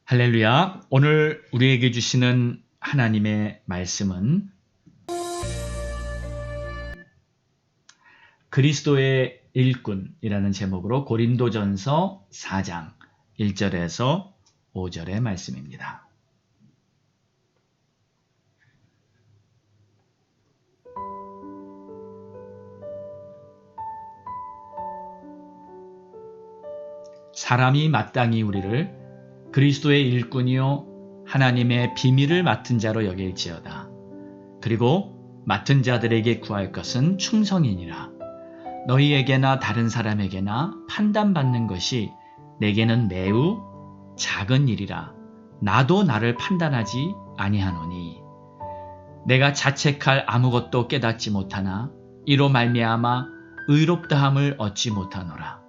할렐루야. 오늘 우리에게 주시는 하나님의 말씀은 그리스도의 일꾼이라는 제목으로 고린도전서 4장 1절에서 5절의 말씀입니다. 사람이 마땅히 우리를 그리스도의 일꾼이요 하나님의 비밀을 맡은 자로 여길지어다. 그리고 맡은 자들에게 구할 것은 충성이니라. 너희에게나 다른 사람에게나 판단받는 것이 내게는 매우 작은 일이라. 나도 나를 판단하지 아니하노니 내가 자책할 아무것도 깨닫지 못하나 이로 말미암아 의롭다함을 얻지 못하노라.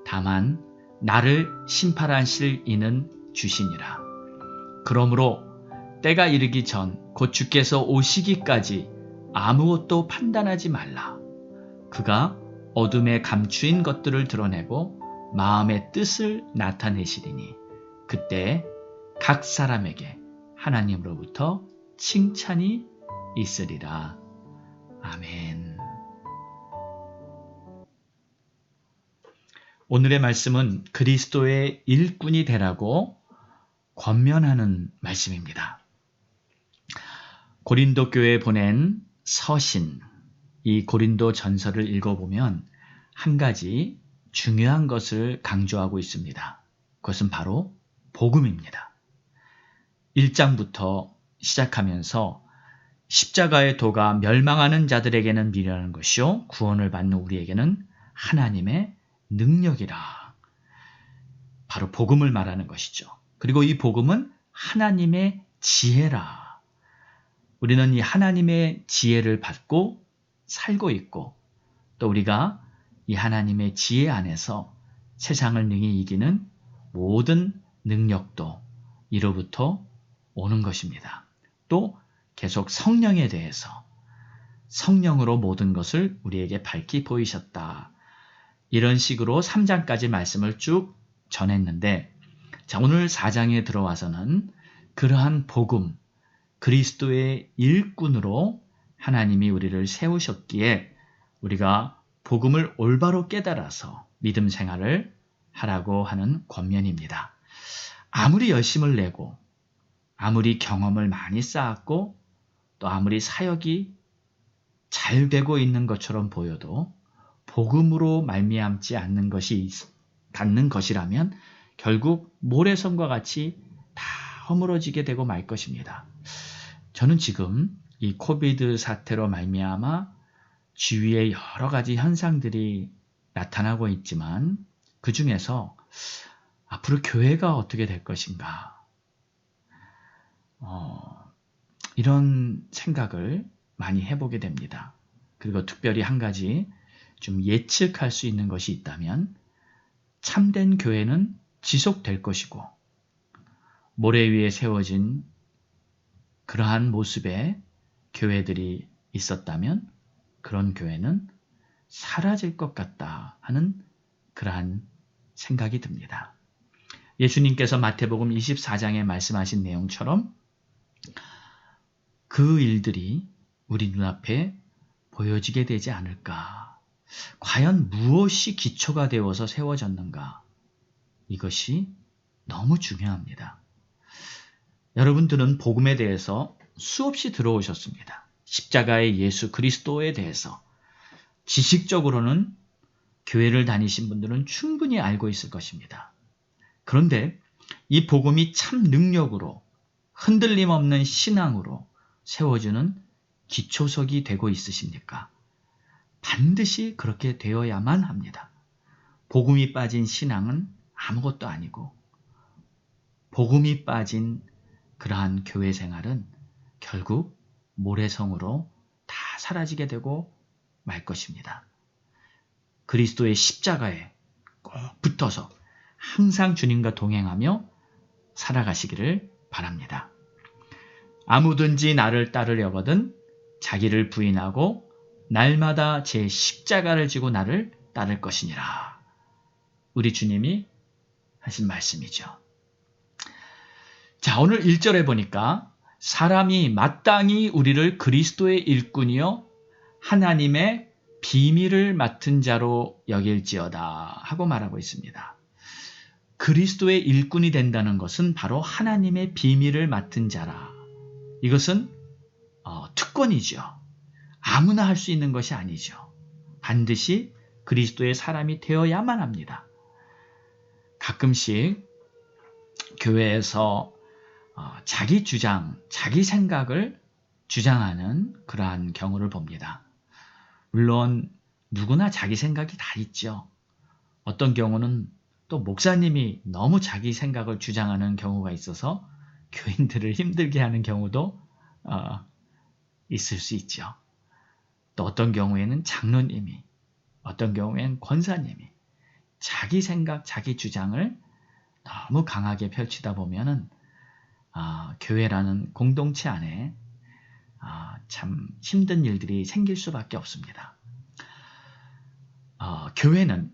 다만 나를 심판하실 이는 주시니라. 그러므로 때가 이르기 전 곧 주께서 오시기까지 아무것도 판단하지 말라. 그가 어둠에 감추인 것들을 드러내고 마음의 뜻을 나타내시리니 그때 각 사람에게 하나님으로부터 칭찬이 있으리라. 아멘. 오늘의 말씀은 그리스도의 일꾼이 되라고 권면하는 말씀입니다. 고린도 교회에 보낸 서신, 이 고린도 전서를 읽어보면 한 가지 중요한 것을 강조하고 있습니다. 그것은 바로 복음입니다. 1장부터 시작하면서 십자가의 도가 멸망하는 자들에게는 미련한 것이요 구원을 받는 우리에게는 하나님의 능력이라. 바로 복음을 말하는 것이죠. 그리고 이 복음은 하나님의 지혜라. 우리는 이 하나님의 지혜를 받고 살고 있고 또 우리가 이 하나님의 지혜 안에서 세상을 능히 이기는 모든 능력도 이로부터 오는 것입니다. 또 계속 성령에 대해서 성령으로 모든 것을 우리에게 밝히 보이셨다. 이런 식으로 3장까지 말씀을 쭉 전했는데 자, 오늘 4장에 들어와서는 그러한 복음, 그리스도의 일꾼으로 하나님이 우리를 세우셨기에 우리가 복음을 올바로 깨달아서 믿음 생활을 하라고 하는 권면입니다. 아무리 열심을 내고 아무리 경험을 많이 쌓았고 또 아무리 사역이 잘 되고 있는 것처럼 보여도 복음으로 말미암지 않는 것이라면 결국 모래성과 같이 다 허물어지게 되고 말 것입니다. 저는 지금 이 코비드 사태로 말미암아 주위에 여러 가지 현상들이 나타나고 있지만 그 중에서 앞으로 교회가 어떻게 될 것인가 이런 생각을 많이 해보게 됩니다. 그리고 특별히 한 가지 좀 예측할 수 있는 것이 있다면 참된 교회는 지속될 것이고 모래 위에 세워진 그러한 모습의 교회들이 있었다면 그런 교회는 사라질 것 같다 하는 그러한 생각이 듭니다. 예수님께서 마태복음 24장에 말씀하신 내용처럼 그 일들이 우리 눈앞에 보여지게 되지 않을까? 과연 무엇이 기초가 되어서 세워졌는가? 이것이 너무 중요합니다. 여러분들은 복음에 대해서 수없이 들어오셨습니다. 십자가의 예수 그리스도에 대해서 지식적으로는 교회를 다니신 분들은 충분히 알고 있을 것입니다. 그런데 이 복음이 참 능력으로 흔들림 없는 신앙으로 세워주는 기초석이 되고 있으십니까? 반드시 그렇게 되어야만 합니다. 복음이 빠진 신앙은 아무것도 아니고 복음이 빠진 그러한 교회 생활은 결국 모래성으로 다 사라지게 되고 말 것입니다. 그리스도의 십자가에 꼭 붙어서 항상 주님과 동행하며 살아가시기를 바랍니다. 아무든지 나를 따르려거든 자기를 부인하고 날마다 제 십자가를 지고 나를 따를 것이니라. 우리 주님이 하신 말씀이죠. 자, 오늘 1절에 보니까 사람이 마땅히 우리를 그리스도의 일꾼이요 하나님의 비밀을 맡은 자로 여길지어다 하고 말하고 있습니다. 그리스도의 일꾼이 된다는 것은 바로 하나님의 비밀을 맡은 자라. 이것은 특권이죠. 아무나 할 수 있는 것이 아니죠. 반드시 그리스도의 사람이 되어야만 합니다. 가끔씩 교회에서 자기 주장, 자기 생각을 주장하는 그러한 경우를 봅니다. 물론 누구나 자기 생각이 다 있죠. 어떤 경우는 또 목사님이 너무 자기 생각을 주장하는 경우가 있어서 교인들을 힘들게 하는 경우도 있을 수 있죠. 또 어떤 경우에는 장로님이, 어떤 경우에는 권사님이 자기 생각, 자기 주장을 너무 강하게 펼치다 보면은 교회라는 공동체 안에 참 힘든 일들이 생길 수밖에 없습니다. 교회는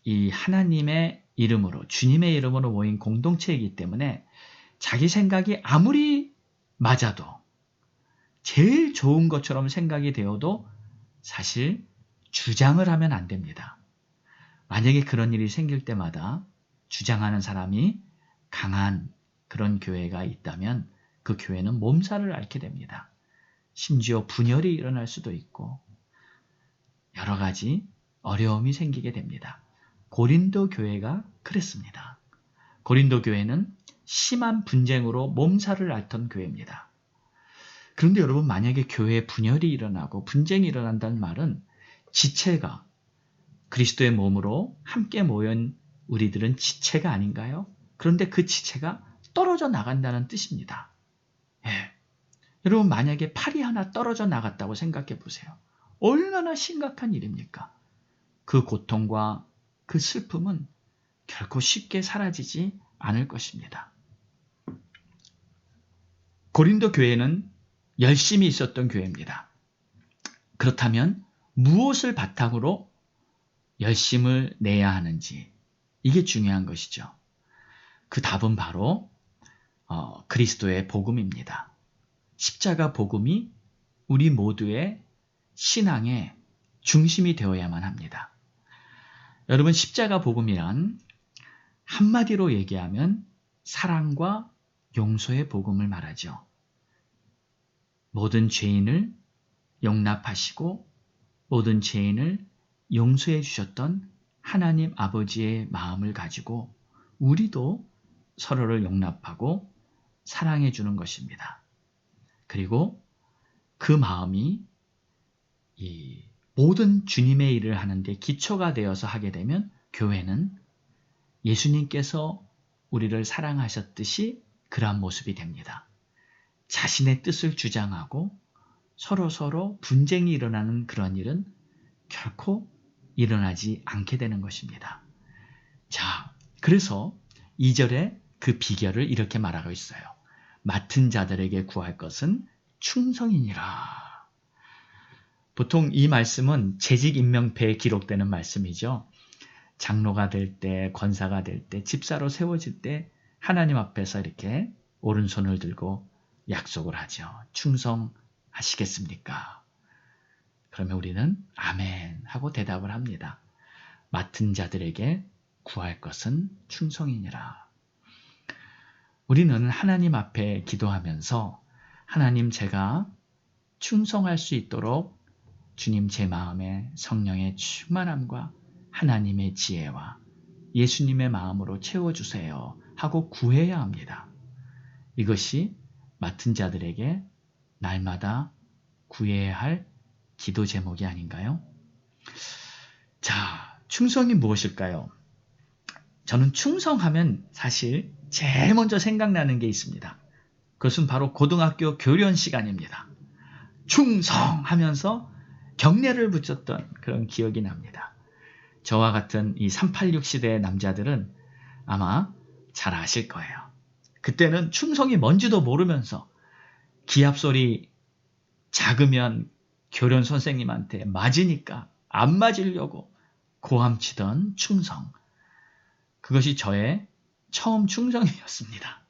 이 하나님의 이름으로, 주님의 이름으로 모인 공동체이기 때문에 자기 생각이 아무리 맞아도, 제일 좋은 것처럼 생각이 되어도 사실 주장을 하면 안 됩니다. 만약에 그런 일이 생길 때마다 주장하는 사람이 강한 그런 교회가 있다면 그 교회는 몸살을 앓게 됩니다. 심지어 분열이 일어날 수도 있고 여러 가지 어려움이 생기게 됩니다. 고린도 교회가 그랬습니다. 고린도 교회는 심한 분쟁으로 몸살을 앓던 교회입니다. 그런데 여러분, 만약에 교회에 분열이 일어나고 분쟁이 일어난다는 말은 지체가, 그리스도의 몸으로 함께 모인 우리들은 지체가 아닌가요? 그런데 그 지체가 떨어져 나간다는 뜻입니다. 예. 여러분, 만약에 팔이 하나 떨어져 나갔다고 생각해 보세요. 얼마나 심각한 일입니까? 그 고통과 그 슬픔은 결코 쉽게 사라지지 않을 것입니다. 고린도 교회는 열심히 있었던 교회입니다. 그렇다면 무엇을 바탕으로 열심을 내야 하는지, 이게 중요한 것이죠. 그 답은 바로 그리스도의 복음입니다. 십자가 복음이 우리 모두의 신앙의 중심이 되어야만 합니다. 여러분, 십자가 복음이란 한마디로 얘기하면 사랑과 용서의 복음을 말하죠. 모든 죄인을 용납하시고 모든 죄인을 용서해 주셨던 하나님 아버지의 마음을 가지고 우리도 서로를 용납하고 사랑해 주는 것입니다. 그리고 그 마음이 이 모든 주님의 일을 하는데 기초가 되어서 하게 되면 교회는 예수님께서 우리를 사랑하셨듯이 그러한 모습이 됩니다. 자신의 뜻을 주장하고 서로 분쟁이 일어나는 그런 일은 결코 일어나지 않게 되는 것입니다. 자, 그래서 2절에 그 비결을 이렇게 말하고 있어요. 맡은 자들에게 구할 것은 충성이니라. 보통 이 말씀은 재직 임명패에 기록되는 말씀이죠. 장로가 될 때, 권사가 될 때, 집사로 세워질 때 하나님 앞에서 이렇게 오른손을 들고 약속을 하죠. 충성하시겠습니까? 그러면 우리는 아멘 하고 대답을 합니다. 맡은 자들에게 구할 것은 충성이니라. 우리는 하나님 앞에 기도하면서 하나님, 제가 충성할 수 있도록 주님 제 마음에 성령의 충만함과 하나님의 지혜와 예수님의 마음으로 채워주세요 하고 구해야 합니다. 이것이 맡은 자들에게 날마다 구해야 할 기도 제목이 아닌가요? 자, 충성이 무엇일까요? 저는 충성하면 사실 제일 먼저 생각나는 게 있습니다. 그것은 바로 고등학교 교련 시간입니다. 충성하면서 경례를 붙였던 그런 기억이 납니다. 저와 같은 이 386 시대의 남자들은 아마 잘 아실 거예요. 그때는 충성이 뭔지도 모르면서 기합소리 작으면 교련 선생님한테 맞으니까 안 맞으려고 고함치던 충성. 그것이 저의 처음 충성이었습니다.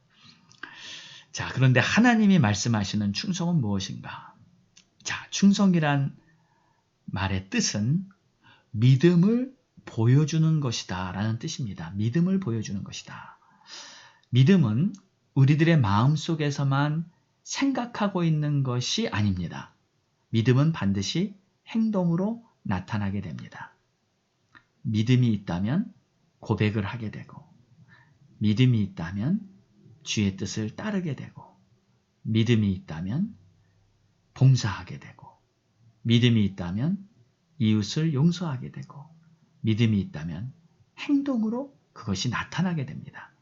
자, 그런데 하나님이 말씀하시는 충성은 무엇인가? 자, 충성이란 말의 뜻은 믿음을 보여주는 것이다 라는 뜻입니다. 믿음을 보여주는 것이다. 믿음은 우리들의 마음속에서만 생각하고 있는 것이 아닙니다. 믿음은 반드시 행동으로 나타나게 됩니다. 믿음이 있다면 고백을 하게 되고, 믿음이 있다면 주의 뜻을 따르게 되고, 믿음이 있다면 봉사하게 되고, 믿음이 있다면 이웃을 용서하게 되고, 믿음이 있다면 행동으로 그것이 나타나게 됩니다.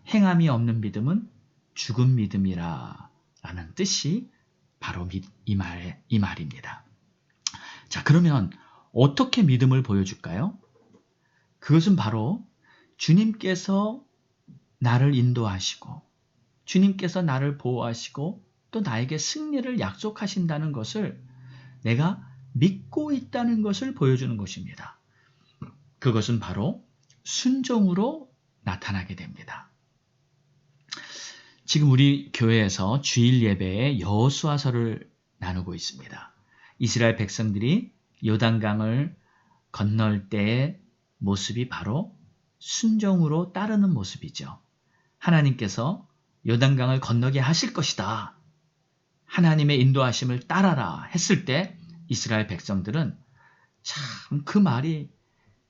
행함이 없는 믿음은 죽은 믿음이라 라는 뜻이 바로 이 말입니다. 자, 그러면 어떻게 믿음을 보여줄까요? 그것은 바로 주님께서 나를 인도하시고, 주님께서 나를 보호하시고, 또 나에게 승리를 약속하신다는 것을 내가 믿고 있다는 것을 보여주는 것입니다. 그것은 바로 순종으로 나타나게 됩니다. 지금 우리 교회에서 주일 예배에 여호수아서를 나누고 있습니다. 이스라엘 백성들이 요단강을 건널 때의 모습이 바로 순종으로 따르는 모습이죠. 하나님께서 요단강을 건너게 하실 것이다. 하나님의 인도하심을 따라라 했을 때 이스라엘 백성들은 참 그 말이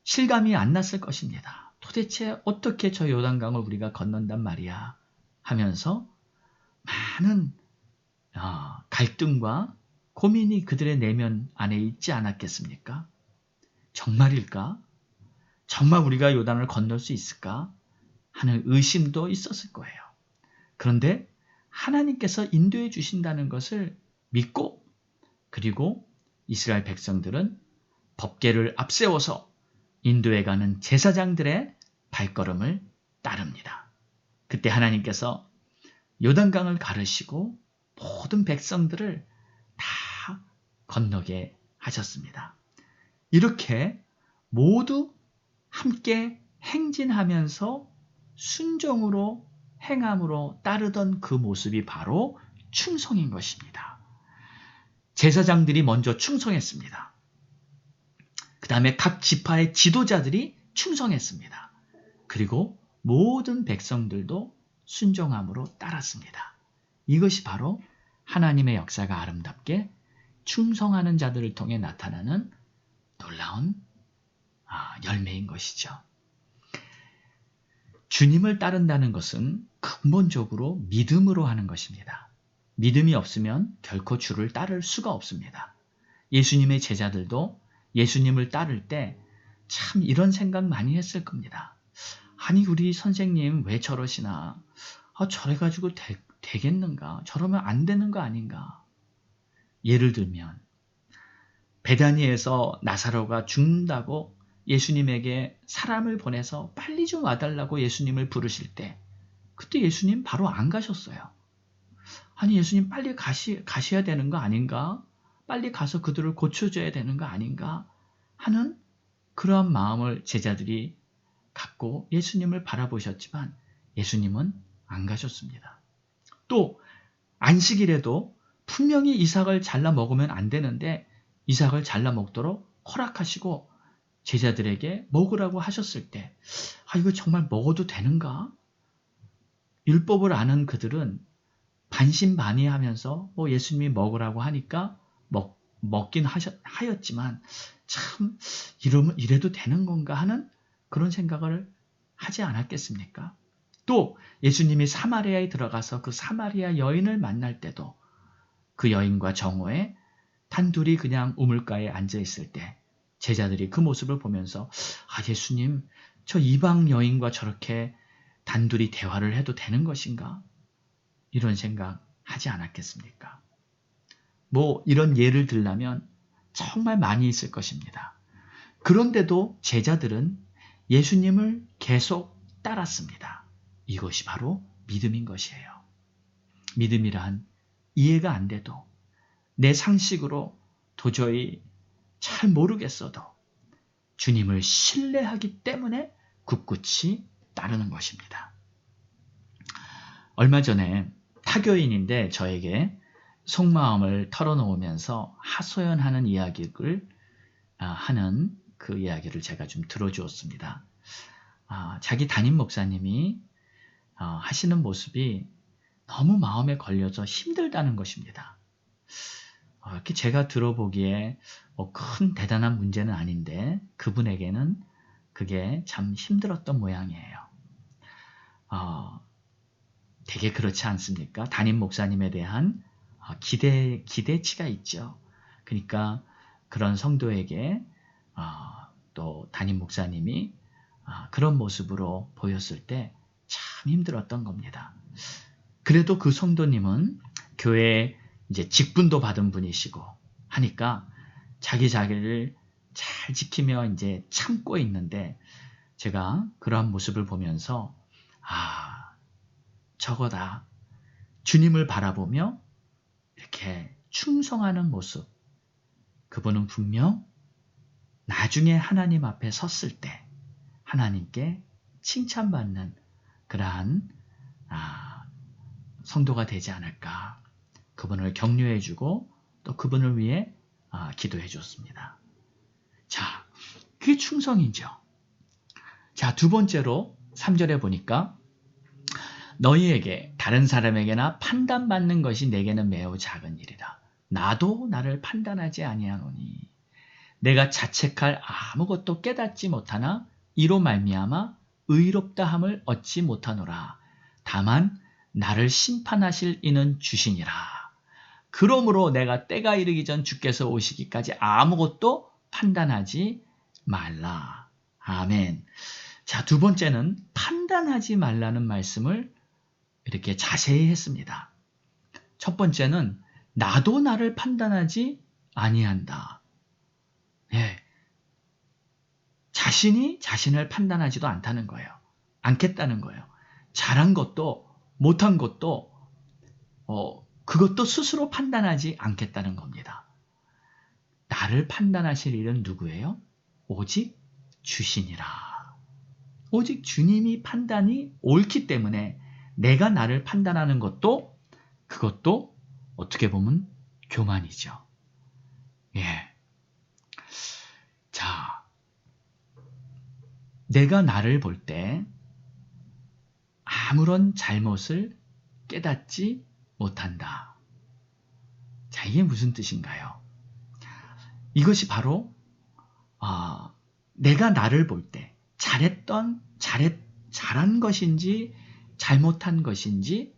실감이 안 났을 것입니다. 도대체 어떻게 저 요단강을 우리가 건넌단 말이야 하면서 많은 갈등과 고민이 그들의 내면 안에 있지 않았겠습니까? 정말일까? 정말 우리가 요단을 건널 수 있을까? 하는 의심도 있었을 거예요. 그런데 하나님께서 인도해 주신다는 것을 믿고, 그리고 이스라엘 백성들은 법궤를 앞세워서 인도해 가는 제사장들의 발걸음을 따릅니다. 그때 하나님께서 요단강을 가르시고 모든 백성들을 다 건너게 하셨습니다. 이렇게 모두 함께 행진하면서 순종으로 행함으로 따르던 그 모습이 바로 충성인 것입니다. 제사장들이 먼저 충성했습니다. 그 다음에 각 지파의 지도자들이 충성했습니다. 그리고 모든 백성들도 순종함으로 따랐습니다. 이것이 바로 하나님의 역사가 아름답게 충성하는 자들을 통해 나타나는 놀라운 열매인 것이죠. 주님을 따른다는 것은 근본적으로 믿음으로 하는 것입니다. 믿음이 없으면 결코 주를 따를 수가 없습니다. 예수님의 제자들도 예수님을 따를 때 참 이런 생각 많이 했을 겁니다. 아니 우리 선생님 왜 저러시나? 저래가지고 되겠는가? 저러면 안 되는 거 아닌가? 예를 들면 베다니에서 나사로가 죽는다고 예수님에게 사람을 보내서 빨리 좀 와달라고 예수님을 부르실 때 그때 예수님 바로 안 가셨어요. 아니 예수님 빨리 가셔야 되는 거 아닌가? 빨리 가서 그들을 고쳐줘야 되는 거 아닌가? 하는 그러한 마음을 제자들이 갖고 예수님을 바라보셨지만 예수님은 안 가셨습니다. 또 안식일에도 분명히 이삭을 잘라 먹으면 안 되는데 이삭을 잘라 먹도록 허락하시고 제자들에게 먹으라고 하셨을 때 이거 정말 먹어도 되는가? 율법을 아는 그들은 반신반의하면서 예수님이 먹으라고 하니까 먹긴 하였지만 참 이래도 되는 건가 하는 그런 생각을 하지 않았겠습니까? 또 예수님이 사마리아에 들어가서 그 사마리아 여인을 만날 때도 그 여인과 정오에 단둘이 그냥 우물가에 앉아 있을 때 제자들이 그 모습을 보면서 예수님 저 이방 여인과 저렇게 단둘이 대화를 해도 되는 것인가? 이런 생각 하지 않았겠습니까? 이런 예를 들라면 정말 많이 있을 것입니다. 그런데도 제자들은 예수님을 계속 따랐습니다. 이것이 바로 믿음인 것이에요. 믿음이란 이해가 안 돼도 내 상식으로 도저히 잘 모르겠어도 주님을 신뢰하기 때문에 굳굳이 따르는 것입니다. 얼마 전에 다 사교인인데 저에게 속마음을 털어놓으면서 하소연하는 이야기를 하는 그 이야기를 제가 좀 들어주었습니다. 자기 담임 목사님이 하시는 모습이 너무 마음에 걸려서 힘들다는 것입니다. 이렇게 제가 들어보기에 큰 대단한 문제는 아닌데 그분에게는 그게 참 힘들었던 모양이에요. 되게 그렇지 않습니까? 담임 목사님에 대한 기대치가 있죠. 그러니까 그런 성도에게 또 담임 목사님이 그런 모습으로 보였을 때 참 힘들었던 겁니다. 그래도 그 성도님은 교회에 이제 직분도 받은 분이시고 하니까 자기를 잘 지키며 이제 참고 있는데 제가 그러한 모습을 보면서 저거다. 주님을 바라보며 이렇게 충성하는 모습. 그분은 분명 나중에 하나님 앞에 섰을 때 하나님께 칭찬받는 그러한 성도가 되지 않을까. 그분을 격려해주고 또 그분을 위해 기도해 줬습니다. 자, 그게 충성이죠. 자, 두 번째로 3절에 보니까 너희에게 다른 사람에게나 판단받는 것이 내게는 매우 작은 일이다. 나도 나를 판단하지 아니하노니 내가 자책할 아무것도 깨닫지 못하나 이로 말미암아 의롭다함을 얻지 못하노라. 다만 나를 심판하실 이는 주시니라. 그러므로 내가 때가 이르기 전 주께서 오시기까지 아무것도 판단하지 말라. 아멘. 자, 두 번째는 판단하지 말라는 말씀을 이렇게 자세히 했습니다. 첫 번째는 나도 나를 판단하지 아니한다. 예. 자신이 자신을 판단하지도 않다는 거예요. 않겠다는 거예요. 잘한 것도 못한 것도 그것도 스스로 판단하지 않겠다는 겁니다. 나를 판단하실 일은 누구예요? 오직 주시니라. 오직 주님이 판단이 옳기 때문에 내가 나를 판단하는 것도 그것도 어떻게 보면 교만이죠. 예. 자, 내가 나를 볼 때 아무런 잘못을 깨닫지 못한다. 자, 이게 무슨 뜻인가요? 이것이 바로 내가 나를 볼 때 잘한 것인지 잘못한 것인지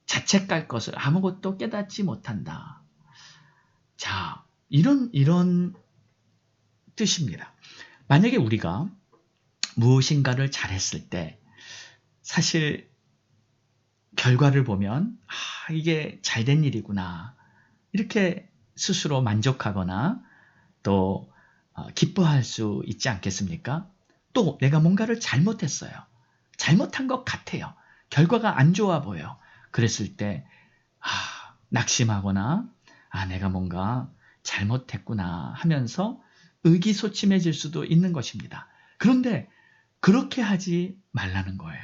자책할 것을 아무것도 깨닫지 못한다. 자, 이런 뜻입니다. 만약에 우리가 무엇인가를 잘했을 때 사실 결과를 보면 이게 잘된 일이구나 이렇게 스스로 만족하거나 또 기뻐할 수 있지 않겠습니까? 또 내가 뭔가를 잘못했어요. 잘못한 것 같아요. 결과가 안 좋아 보여. 그랬을 때 낙심하거나 내가 뭔가 잘못했구나 하면서 의기소침해질 수도 있는 것입니다. 그런데 그렇게 하지 말라는 거예요.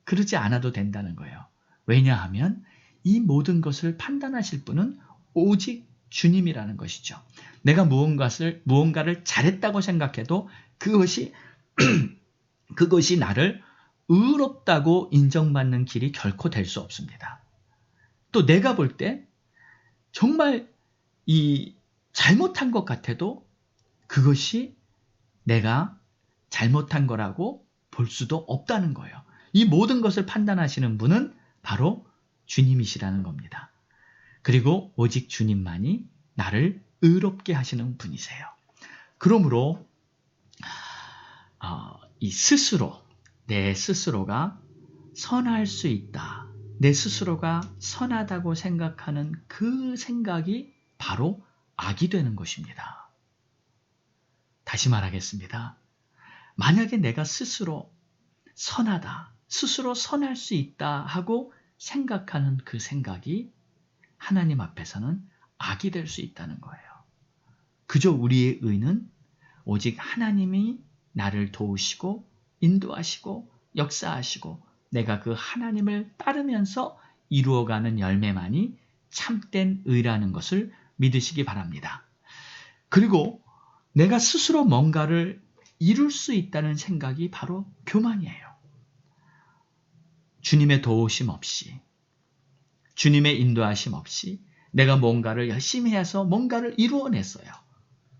그러지 않아도 된다는 거예요. 왜냐하면 이 모든 것을 판단하실 분은 오직 주님이라는 것이죠. 내가 무언가를 잘했다고 생각해도 그것이 나를 의롭다고 인정받는 길이 결코 될 수 없습니다. 또 내가 볼 때 정말 이 잘못한 것 같아도 그것이 내가 잘못한 거라고 볼 수도 없다는 거예요. 이 모든 것을 판단하시는 분은 바로 주님이시라는 겁니다. 그리고 오직 주님만이 나를 의롭게 하시는 분이세요. 그러므로 내 스스로가 선할 수 있다. 내 스스로가 선하다고 생각하는 그 생각이 바로 악이 되는 것입니다. 다시 말하겠습니다. 만약에 내가 스스로 선하다, 스스로 선할 수 있다 하고 생각하는 그 생각이 하나님 앞에서는 악이 될 수 있다는 거예요. 그저 우리의 의는 오직 하나님이 나를 도우시고 인도하시고 역사하시고 내가 그 하나님을 따르면서 이루어가는 열매만이 참된 의라는 것을 믿으시기 바랍니다. 그리고 내가 스스로 뭔가를 이룰 수 있다는 생각이 바로 교만이에요. 주님의 도우심 없이, 주님의 인도하심 없이 내가 뭔가를 열심히 해서 뭔가를 이루어냈어요.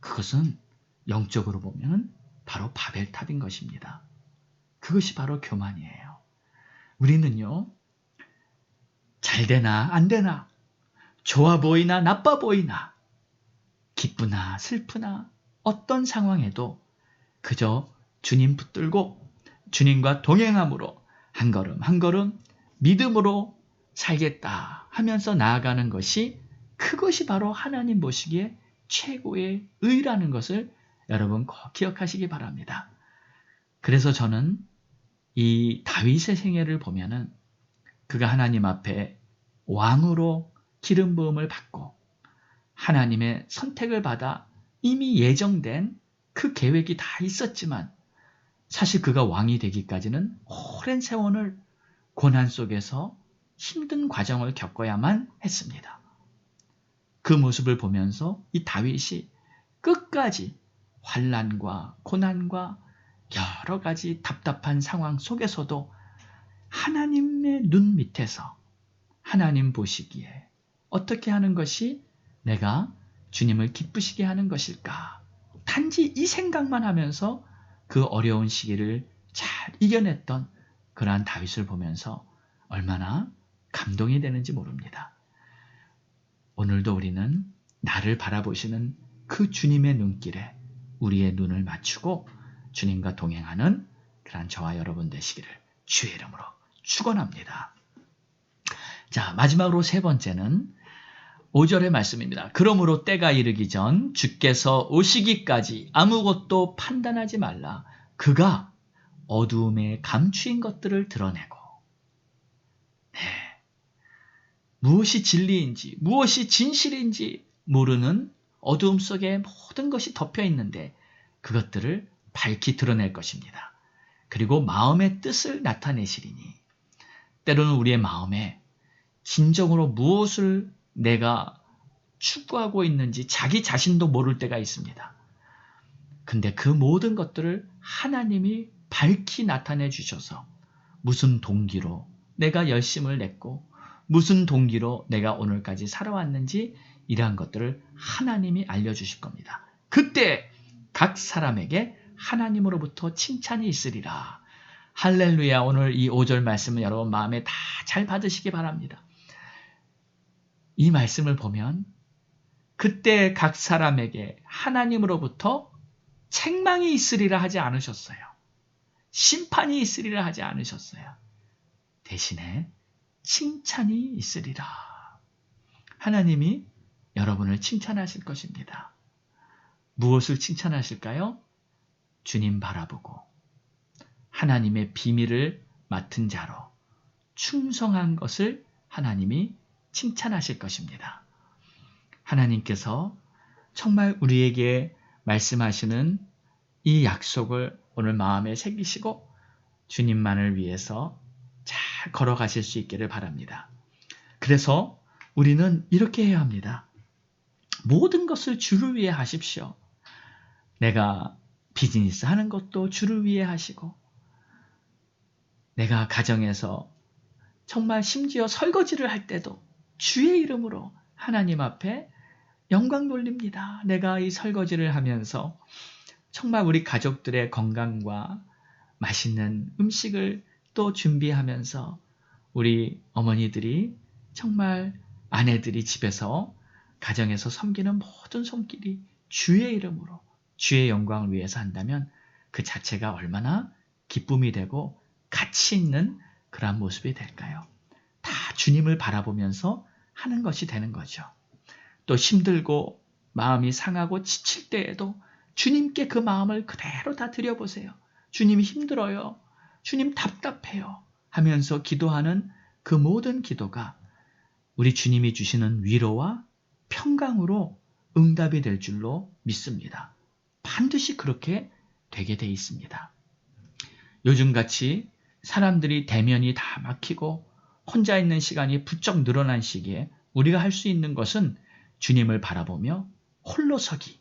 그것은 영적으로 보면 바로 바벨탑인 것입니다. 그것이 바로 교만이에요. 우리는요, 잘 되나 안 되나, 좋아 보이나 나빠 보이나, 기쁘나 슬프나 어떤 상황에도 그저 주님 붙들고 주님과 동행함으로 한 걸음 한 걸음 믿음으로 살겠다 하면서 나아가는 것이, 그것이 바로 하나님 보시기에 최고의 의라는 것을 여러분 꼭 기억하시기 바랍니다. 그래서 저는 이 다윗의 생애를 보면은 그가 하나님 앞에 왕으로 기름 부음을 받고 하나님의 선택을 받아 이미 예정된 그 계획이 다 있었지만 사실 그가 왕이 되기까지는 오랜 세월을 고난 속에서 힘든 과정을 겪어야만 했습니다. 그 모습을 보면서 이 다윗이 끝까지 환난과 고난과 여러 가지 답답한 상황 속에서도 하나님의 눈 밑에서 하나님 보시기에 어떻게 하는 것이 내가 주님을 기쁘시게 하는 것일까? 단지 이 생각만 하면서 그 어려운 시기를 잘 이겨냈던 그러한 다윗을 보면서 얼마나 감동이 되는지 모릅니다. 오늘도 우리는 나를 바라보시는 그 주님의 눈길에 우리의 눈을 맞추고 주님과 동행하는 그러한 저와 여러분 되시기를 주의 이름으로 축원합니다. 자, 마지막으로 세 번째는 5절의 말씀입니다. 그러므로 때가 이르기 전 주께서 오시기까지 아무것도 판단하지 말라. 그가 어두움에 감추인 것들을 드러내고, 네, 무엇이 진리인지 무엇이 진실인지 모르는 어두움 속에 모든 것이 덮여 있는데 그것들을 밝히 드러낼 것입니다. 그리고 마음의 뜻을 나타내시리니, 때로는 우리의 마음에 진정으로 무엇을 내가 추구하고 있는지 자기 자신도 모를 때가 있습니다. 근데 그 모든 것들을 하나님이 밝히 나타내 주셔서 무슨 동기로 내가 열심을 냈고 무슨 동기로 내가 오늘까지 살아왔는지 이러한 것들을 하나님이 알려주실 겁니다. 그때 각 사람에게 하나님으로부터 칭찬이 있으리라. 할렐루야. 오늘 이 5절 말씀은 여러분 마음에 다 잘 받으시기 바랍니다. 이 말씀을 보면 그때 각 사람에게 하나님으로부터 책망이 있으리라 하지 않으셨어요. 심판이 있으리라 하지 않으셨어요. 대신에 칭찬이 있으리라. 하나님이 여러분을 칭찬하실 것입니다. 무엇을 칭찬하실까요? 주님 바라보고 하나님의 비밀을 맡은 자로 충성한 것을 하나님이 칭찬하실 것입니다. 하나님께서 정말 우리에게 말씀하시는 이 약속을 오늘 마음에 새기시고 주님만을 위해서 잘 걸어가실 수 있기를 바랍니다. 그래서 우리는 이렇게 해야 합니다. 모든 것을 주를 위해 하십시오. 내가 비즈니스 하는 것도 주를 위해 하시고, 내가 가정에서 정말 심지어 설거지를 할 때도 주의 이름으로 하나님 앞에 영광 돌립니다. 내가 이 설거지를 하면서 정말 우리 가족들의 건강과 맛있는 음식을 또 준비하면서 우리 어머니들이 정말 아내들이 집에서 가정에서 섬기는 모든 손길이 주의 이름으로 주의 영광을 위해서 한다면 그 자체가 얼마나 기쁨이 되고 가치 있는 그러한 모습이 될까요? 다 주님을 바라보면서 하는 것이 되는 거죠. 또 힘들고 마음이 상하고 지칠 때에도 주님께 그 마음을 그대로 다 드려보세요. 주님 힘들어요. 주님 답답해요. 하면서 기도하는 그 모든 기도가 우리 주님이 주시는 위로와 평강으로 응답이 될 줄로 믿습니다. 반드시 그렇게 되게 돼 있습니다. 요즘같이 사람들이 대면이 다 막히고 혼자 있는 시간이 부쩍 늘어난 시기에 우리가 할 수 있는 것은 주님을 바라보며 홀로 서기,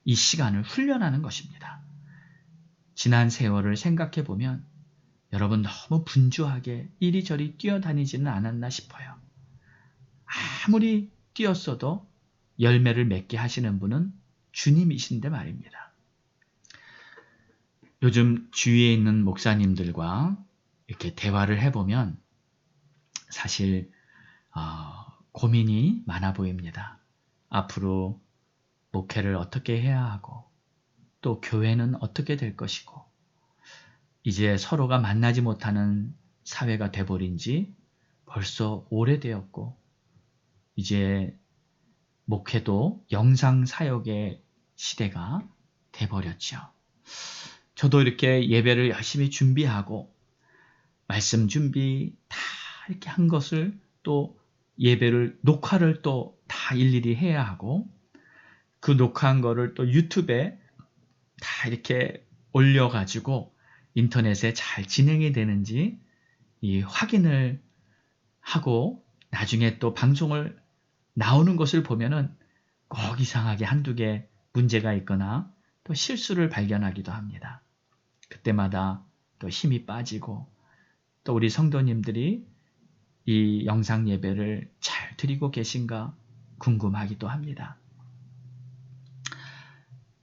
이 시간을 훈련하는 것입니다. 지난 세월을 생각해 보면 여러분 너무 분주하게 이리저리 뛰어다니지는 않았나 싶어요. 아무리 뛰었어도 열매를 맺게 하시는 분은 주님이신데 말입니다. 요즘 주위에 있는 목사님들과 이렇게 대화를 해보면 사실 고민이 많아 보입니다. 앞으로 목회를 어떻게 해야 하고 또 교회는 어떻게 될 것이고 이제 서로가 만나지 못하는 사회가 돼버린 지 벌써 오래되었고 이제 목회도 영상 사역의 시대가 돼버렸죠. 저도 이렇게 예배를 열심히 준비하고 말씀 준비 다 이렇게 한 것을 또 예배를 녹화를 또 다 일일이 해야 하고 그 녹화한 거를 또 유튜브에 다 이렇게 올려가지고 인터넷에 잘 진행이 되는지 이 확인을 하고 나중에 또 방송을 나오는 것을 보면은 꼭 이상하게 한두 개 문제가 있거나 또 실수를 발견하기도 합니다. 그때마다 또 힘이 빠지고 또 우리 성도님들이 이 영상 예배를 잘 드리고 계신가 궁금하기도 합니다.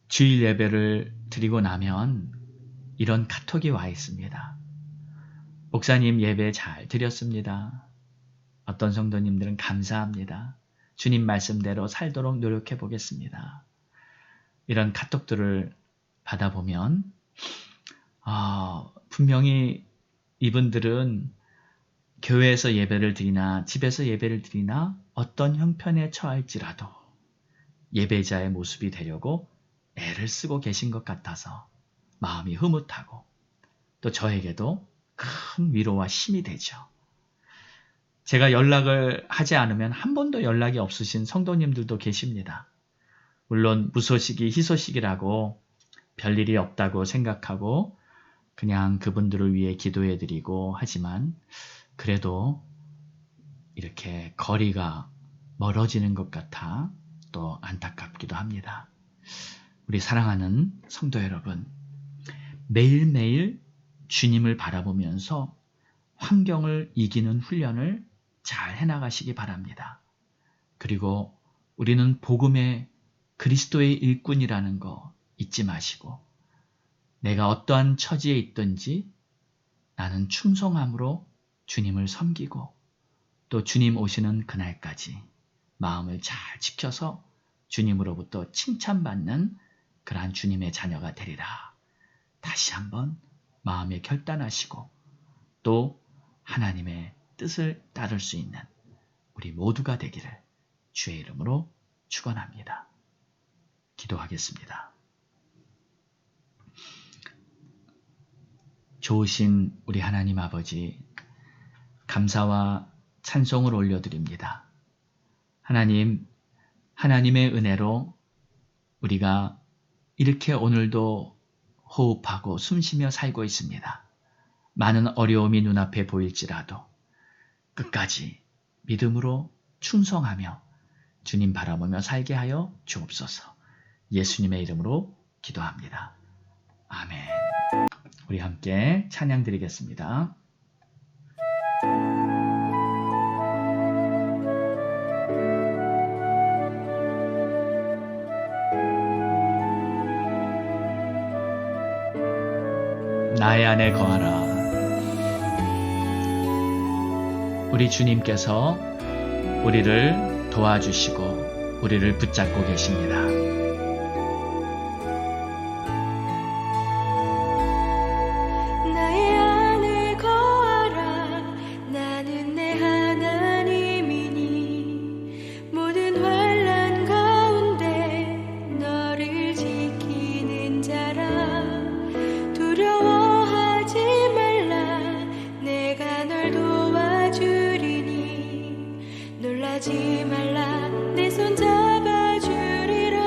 주일 예배를 드리고 나면 이런 카톡이 와 있습니다. 목사님 예배 잘 드렸습니다. 어떤 성도님들은 감사합니다. 주님 말씀대로 살도록 노력해 보겠습니다. 이런 카톡들을 받아보면 분명히 이분들은 교회에서 예배를 드리나 집에서 예배를 드리나 어떤 형편에 처할지라도 예배자의 모습이 되려고 애를 쓰고 계신 것 같아서 마음이 흐뭇하고 또 저에게도 큰 위로와 힘이 되죠. 제가 연락을 하지 않으면 한 번도 연락이 없으신 성도님들도 계십니다. 물론 무소식이 희소식이라고 별일이 없다고 생각하고 그냥 그분들을 위해 기도해드리고 하지만 그래도 이렇게 거리가 멀어지는 것 같아 또 안타깝기도 합니다. 우리 사랑하는 성도 여러분, 매일매일 주님을 바라보면서 환경을 이기는 훈련을 잘 해나가시기 바랍니다. 그리고 우리는 복음의 그리스도의 일꾼이라는 거 잊지 마시고 내가 어떠한 처지에 있든지 나는 충성함으로 주님을 섬기고 또 주님 오시는 그날까지 마음을 잘 지켜서 주님으로부터 칭찬받는 그러한 주님의 자녀가 되리라. 다시 한번 마음에 결단하시고 또 하나님의 뜻을 따를 수 있는 우리 모두가 되기를 주의 이름으로 축원합니다. 기도하겠습니다. 좋으신 우리 하나님 아버지, 감사와 찬송을 올려드립니다. 하나님, 하나님의 은혜로 우리가 이렇게 오늘도 호흡하고 숨쉬며 살고 있습니다. 많은 어려움이 눈앞에 보일지라도 끝까지 믿음으로 충성하며 주님 바라보며 살게 하여 주옵소서. 예수님의 이름으로 기도합니다. 아멘. 우리 함께 찬양 드리겠습니다. 나의 안에 거하라. 우리 주님께서 우리를 도와주시고 우리를 붙잡고 계십니다. 나의 안에 거하라. 나는 내 하나님이니 모든 환난 가운데 너를 지키는 자라. 두려워하지 말라. 내가 널 도와주리니 놀라지 말라. 내 손 잡아주리라.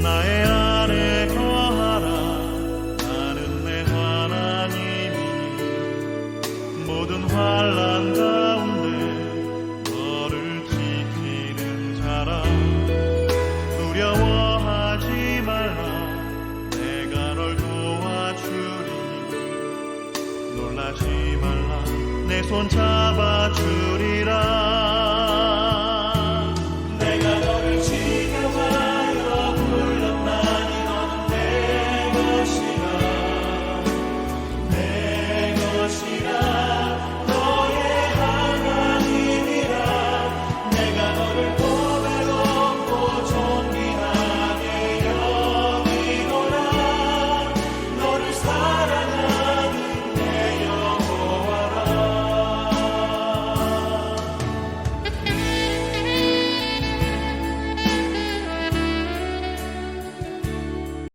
나의 안에 거하라. 나는 내 모든 환난 가운데 너를 지키는 자라. 두려워하지 말라. 내가 널 도와주리. 놀라지 말라. 내 손 잡아주리라.